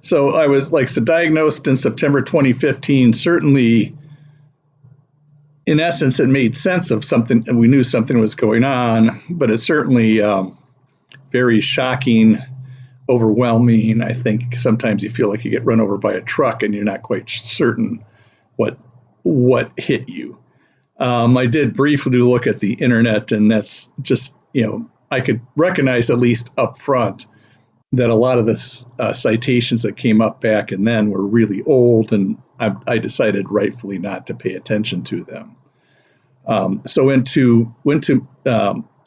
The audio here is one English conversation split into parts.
So I was diagnosed in September 2015. Certainly, in essence, it made sense of something, and we knew something was going on, but it's certainly very shocking, overwhelming. I think sometimes you feel like you get run over by a truck and you're not quite certain what hit you. I did briefly look at the internet, and that's just, I could recognize at least up front that a lot of the citations that came up back and then were really old, and I decided rightfully not to pay attention to them. So went to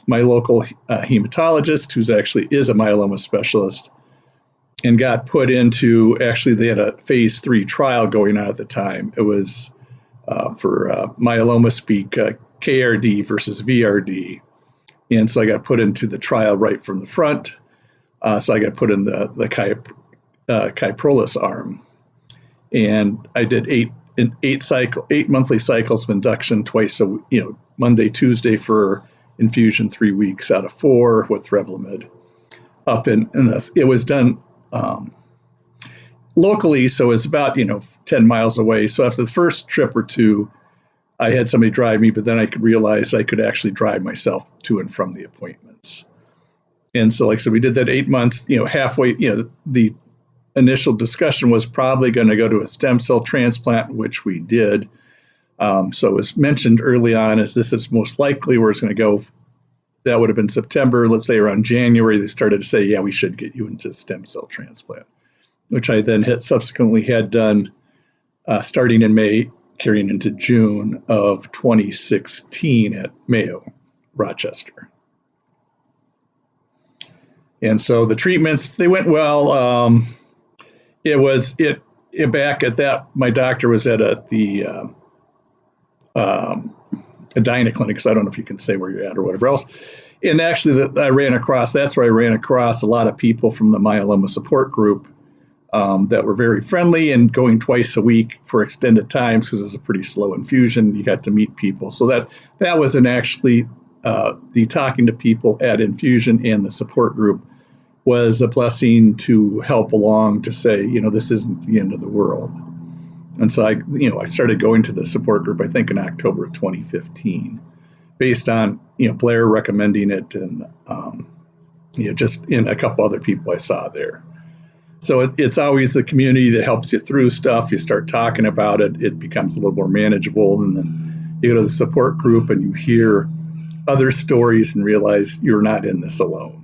my local hematologist, who's actually is a myeloma specialist, and got put into, actually they had a phase 3 trial going on at the time. It was for myeloma speak, KRD versus VRD. And so I got put into the trial right from the front. So I got put in the Kyprolis arm. And I did eight monthly cycles of induction twice a week, Monday, Tuesday for infusion 3 weeks out of 4 with Revlimid. It was done locally, so it's about 10 miles away. So after the first trip or two, I had somebody drive me, but then I could realize I could actually drive myself to and from the appointments. And so, like I said, we did that 8 months. Halfway, the initial discussion was probably going to go to a stem cell transplant, which we did. So it was mentioned early on as this is most likely where it's going to go. That would have been September. Let's say around January, they started to say, yeah, we should get you into stem cell transplant, which I then subsequently had done starting in May, carrying into June of 2016 at Mayo, Rochester. And so the treatments, they went well. Back at that, my doctor was at the Edina clinic, so I don't know if you can say where you're at or whatever else. And actually, that's where I ran across a lot of people from the myeloma support group that were very friendly and going twice a week for extended times because it's a pretty slow infusion. You got to meet people. So that was actually the talking to people at infusion and the support group was a blessing to help along to say, this isn't the end of the world. And so I started going to the support group, I think in October of 2015, based on, Blair recommending it and, just in a couple other people I saw there. So it's always the community that helps you through stuff. You start talking about it, it becomes a little more manageable. And then you go to the support group and you hear other stories and realize you're not in this alone.